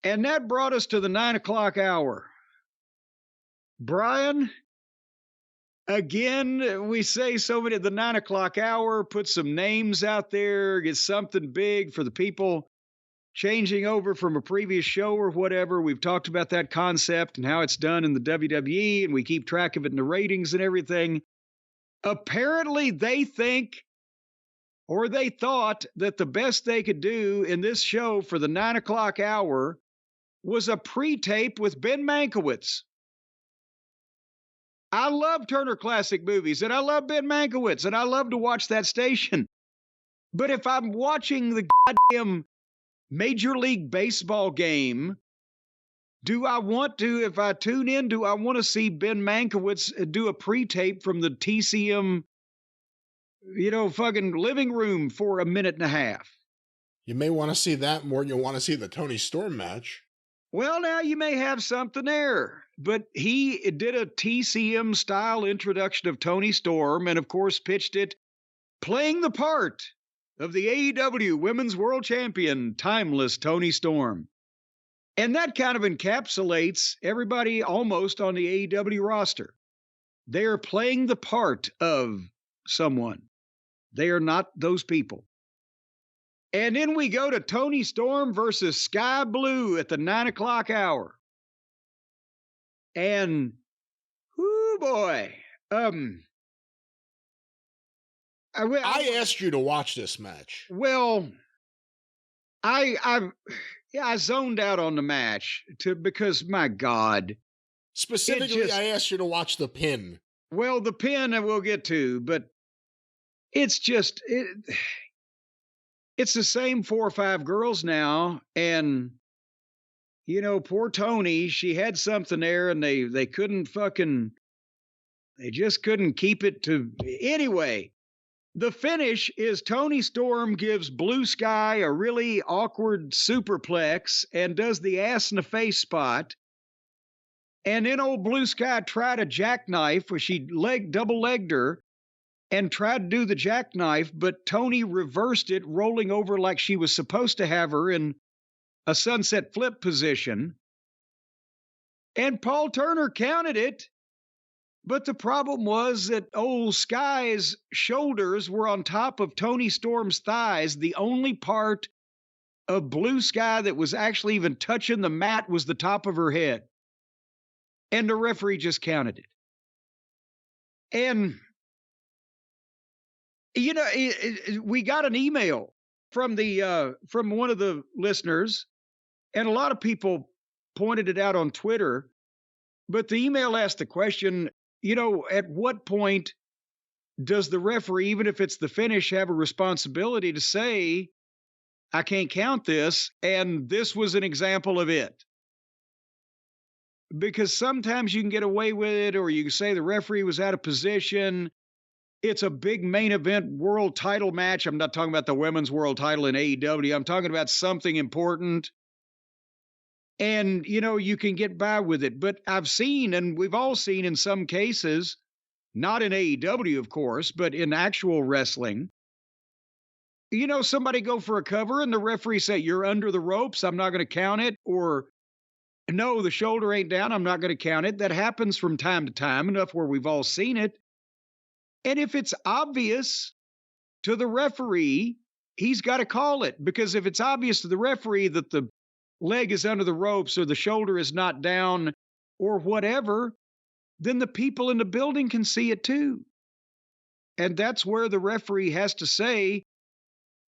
And that brought us to the 9 o'clock hour. Brian, again, we say so many, the 9 o'clock hour, put some names out there, get something big for the people changing over from a previous show or whatever. We've talked about that concept and how it's done in the WWE, and we keep track of it in the ratings and everything. Apparently, they think, or they thought, that the best they could do in this show for the 9 o'clock hour was a pre-tape with Ben Mankiewicz. I love Turner Classic Movies, and I love Ben Mankiewicz, and I love to watch that station. But if I'm watching the goddamn Major League Baseball game, do I want to, if I tune in, do I want to see Ben Mankiewicz do a pre-tape from the TCM, fucking living room for a minute and a half? You may want to see that more than you'll want to see the Toni Storm match. Well, now you may have something there. But he did a TCM-style introduction of Toni Storm and, of course, pitched it playing the part of the AEW Women's World Champion, timeless Toni Storm. And that kind of encapsulates everybody almost on the AEW roster. They are playing the part of someone. They are not those people. And then we go to Toni Storm versus Skye Blue at the 9 o'clock hour. And, whoo boy, I asked you to watch this match. Well, I zoned out on the match because my God. Specifically, I asked you to watch the pin. Well, the pin I will get to, but it's just it's the same 4 or 5 girls now, and poor Toni, she had something there, and they couldn't they just couldn't keep it to anyway. The finish is Toni Storm gives Blue Skye a really awkward superplex and does the ass in the face spot. And then old Blue Skye tried a jackknife where she double-legged her and tried to do the jackknife, but Toni reversed it, rolling over like she was supposed to have her in a sunset flip position. And Paul Turner counted it. But the problem was that old Skye's shoulders were on top of Toni Storm's thighs. The only part of Blue Skye that was actually even touching the mat was the top of her head. And the referee just counted it. And, we got an email from from one of the listeners, and a lot of people pointed it out on Twitter. But the email asked the question, at what point does the referee, even if it's the finish, have a responsibility to say, I can't count this, and this was an example of it? Because sometimes you can get away with it, or you can say the referee was out of position. It's a big main event world title match. I'm not talking about the women's world title in AEW. I'm talking about something important. And, you can get by with it. But I've seen, and we've all seen in some cases, not in AEW, of course, but in actual wrestling, somebody go for a cover and the referee say, you're under the ropes, I'm not going to count it. Or, no, the shoulder ain't down, I'm not going to count it. That happens from time to time, enough where we've all seen it. And if it's obvious to the referee, he's got to call it. Because if it's obvious to the referee that the leg is under the ropes or the shoulder is not down or whatever, then the people in the building can see it too. And that's where the referee has to say,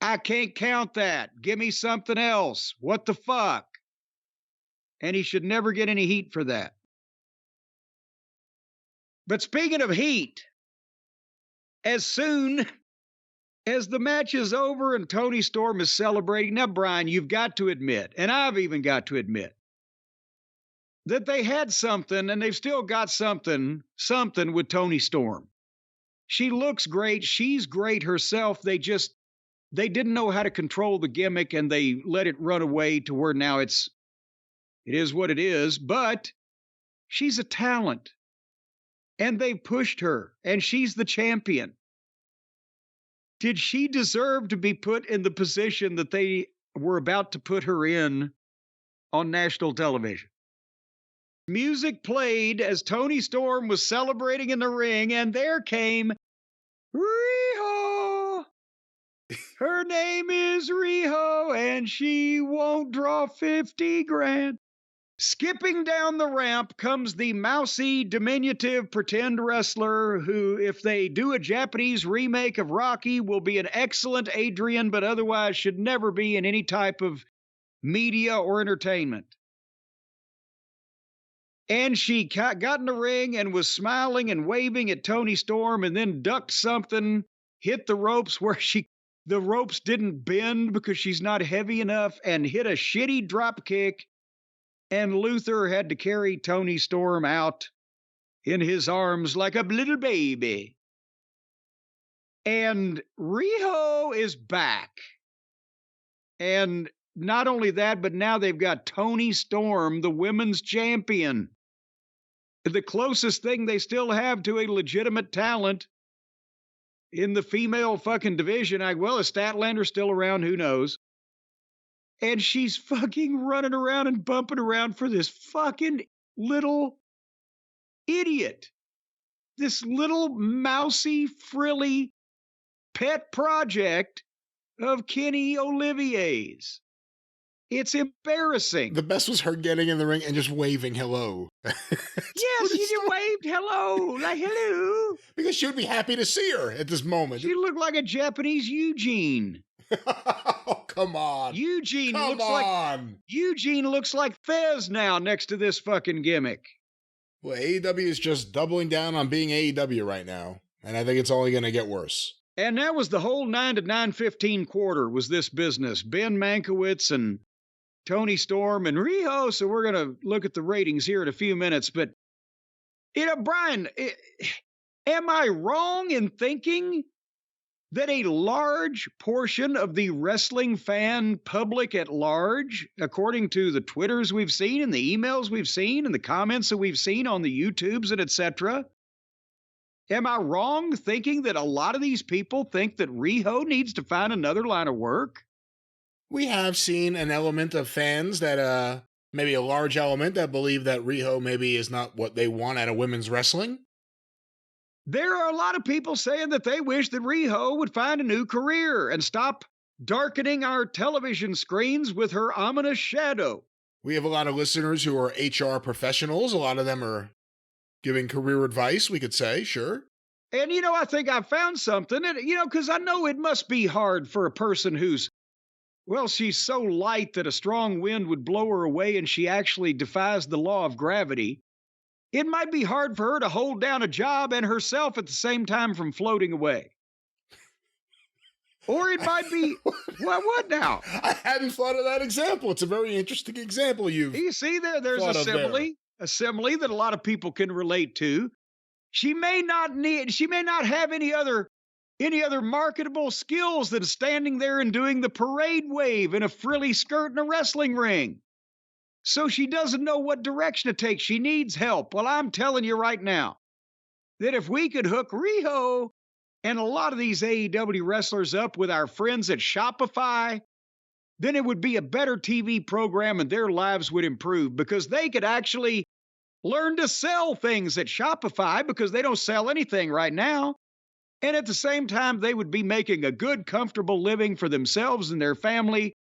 I can't count that. Give me something else. What the fuck? And he should never get any heat for that. But speaking of heat, as soon as the match is over and Toni Storm is celebrating, now, Brian, you've got to admit, and I've even got to admit, that they had something, and they've still got something with Toni Storm. She looks great. She's great herself. They didn't know how to control the gimmick, and they let it run away to where now it is what it is. But she's a talent, and they pushed her, and she's the champion. Did she deserve to be put in the position that they were about to put her in on national television. Music played as Toni Storm was celebrating in the ring, and there came Riho. Her name is Riho, and she won't draw 50 grand. Skipping down the ramp comes the mousy, diminutive pretend wrestler who, if they do a Japanese remake of Rocky, will be an excellent Adrian, but otherwise should never be in any type of media or entertainment. And she got in the ring and was smiling and waving at Toni Storm, and then ducked something, hit the ropes where the ropes didn't bend because she's not heavy enough, and hit a shitty drop kick. And Luther had to carry Toni Storm out in his arms like a little baby. And Riho is back. And not only that, but now they've got Toni Storm, the women's champion. The closest thing they still have to a legitimate talent in the female fucking division. Well, is Statlander still around? Who knows? And she's fucking running around and bumping around for this fucking little idiot. This little mousy, frilly pet project of Kenny Olivier's. It's embarrassing. The best was her getting in the ring and just waving hello. Yes, she just waved hello, like hello. Because she would be happy to see her at this moment. She looked like a Japanese Eugene. Oh, come on. Eugene looks like Fez now next to this fucking gimmick. Well, AEW is just doubling down on being AEW right now, and I think it's only going to get worse. And that was the whole 9 to 9:15 quarter was this business. Ben Mankiewicz and Toni Storm and Riho. So we're going to look at the ratings here in a few minutes. But, Brian, am I wrong in thinking that a large portion of the wrestling fan public at large, according to the Twitters we've seen and the emails we've seen and the comments that we've seen on the YouTubes and etc., am I wrong thinking that a lot of these people think that Riho needs to find another line of work? We have seen an element of fans that, maybe a large element that believe that Riho maybe is not what they want out of women's wrestling. There are a lot of people saying that they wish that Riho would find a new career and stop darkening our television screens with her ominous shadow. We have a lot of listeners who are HR professionals. A lot of them are giving career advice, we could say, sure. And, I think I found something, because I know it must be hard for a person who's, she's so light that a strong wind would blow her away and she actually defies the law of gravity. It might be hard for her to hold down a job and herself at the same time from floating away. Or it might be, what now? I hadn't thought of that example. It's a very interesting example You see there's a simile that a lot of people can relate to. She may not have any other marketable skills than standing there and doing the parade wave in a frilly skirt in a wrestling ring. So she doesn't know what direction to take. She needs help. Well, I'm telling you right now that if we could hook Riho and a lot of these AEW wrestlers up with our friends at Shopify, then it would be a better TV program and their lives would improve because they could actually learn to sell things at Shopify because they don't sell anything right now. And at the same time, they would be making a good, comfortable living for themselves and their family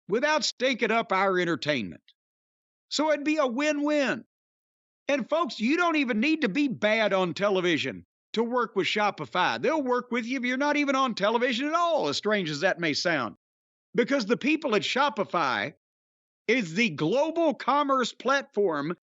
without stinking up our entertainment. So it'd be a win-win. And folks, you don't even need to be bad on television to work with Shopify. They'll work with you if you're not even on television at all, as strange as that may sound. Because the people at Shopify is the global commerce platform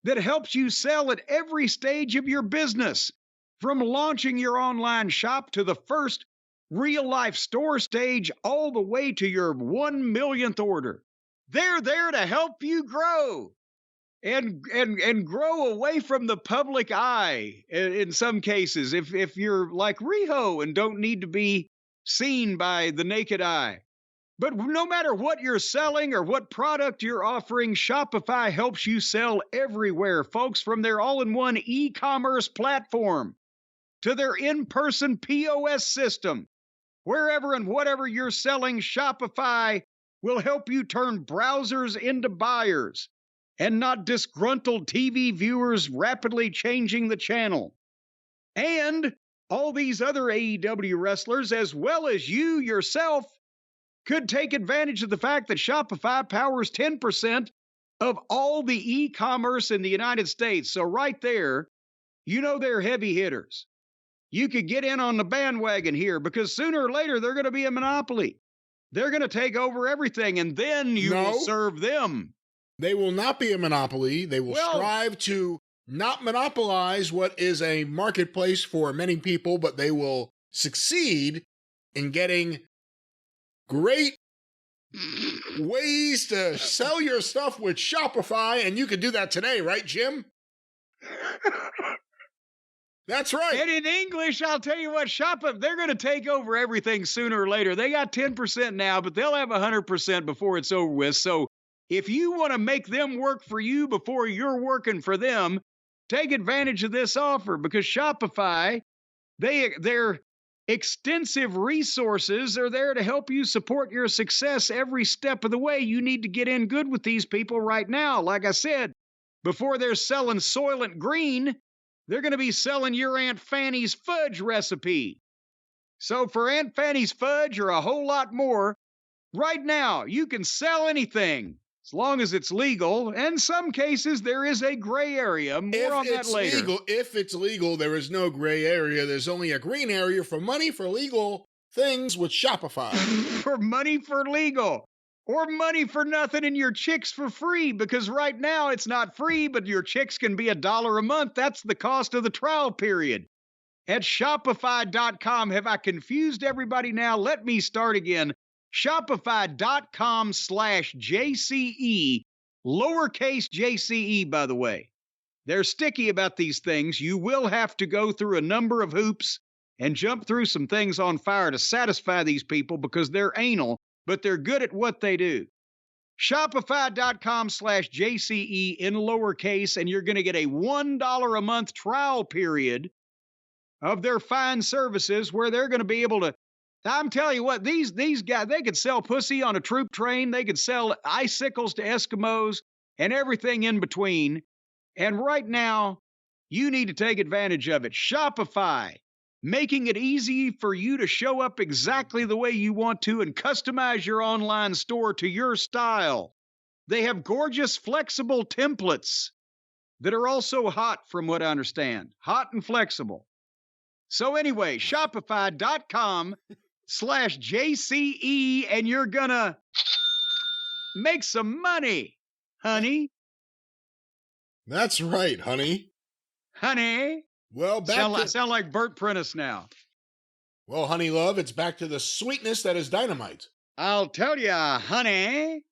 that helps you sell at every stage of your business, from launching your online shop to the first real-life store stage all the way to your 1 millionth order. They're there to help you grow and grow away from the public eye in some cases, if you're like Riho and don't need to be seen by the naked eye. But no matter what you're selling or what product you're offering, Shopify helps you sell everywhere, folks, from their all-in-one e-commerce platform to their in-person POS system. Wherever and whatever you're selling, Shopify will help you turn browsers into buyers and not disgruntled TV viewers rapidly changing the channel. And all these other AEW wrestlers, as well as you yourself, could take advantage of the fact that Shopify powers 10% of all the e-commerce in the United States. So right there, you know they're heavy hitters. You could get in on the bandwagon here because sooner or later they're going to be a monopoly. They're going to take over everything, and then you will serve them. They will not be a monopoly. They will strive to not monopolize what is a marketplace for many people, but they will succeed in getting great ways to sell your stuff with Shopify, and you can do that today, right, Jim? That's right. And in English, I'll tell you what, Shopify, they're going to take over everything sooner or later. They got 10% now, but they'll have 100% before it's over with. So if you want to make them work for you before you're working for them, take advantage of this offer because Shopify, their extensive resources are there to help you support your success every step of the way. You need to get in good with these people right now. Like I said, before they're selling Soylent Green, they're going to be selling your Aunt Fanny's fudge recipe. So for Aunt Fanny's fudge or a whole lot more, right now you can sell anything as long as it's legal. In some cases, there is a gray area. More on that later. If it's legal, there is no gray area. There's only a green area for money for legal things with Shopify. For money for legal. Or money for nothing and your chicks for free, because right now it's not free, but your chicks can be $1 a month. That's the cost of the trial period. At Shopify.com, have I confused everybody now? Let me start again. Shopify.com/JCE, lowercase JCE, by the way. They're sticky about these things. You will have to go through a number of hoops and jump through some things on fire to satisfy these people because they're anal, but they're good at what they do. Shopify.com/JCE in lowercase, and you're going to get a $1 a month trial period of their fine services where they're going to be able to, I'm telling you what, these guys, they could sell pussy on a troop train. They could sell icicles to Eskimos and everything in between. And right now, you need to take advantage of it. Shopify, making it easy for you to show up exactly the way you want to and customize your online store to your style. They have gorgeous, flexible templates that are also hot, from what I understand. Hot and flexible. So anyway, Shopify.com/JCE, and you're gonna make some money, honey. That's right, honey. Honey. Well, sound like Bert Prentice now. Well, honey love, it's back to the sweetness that is Dynamite. I'll tell ya, honey.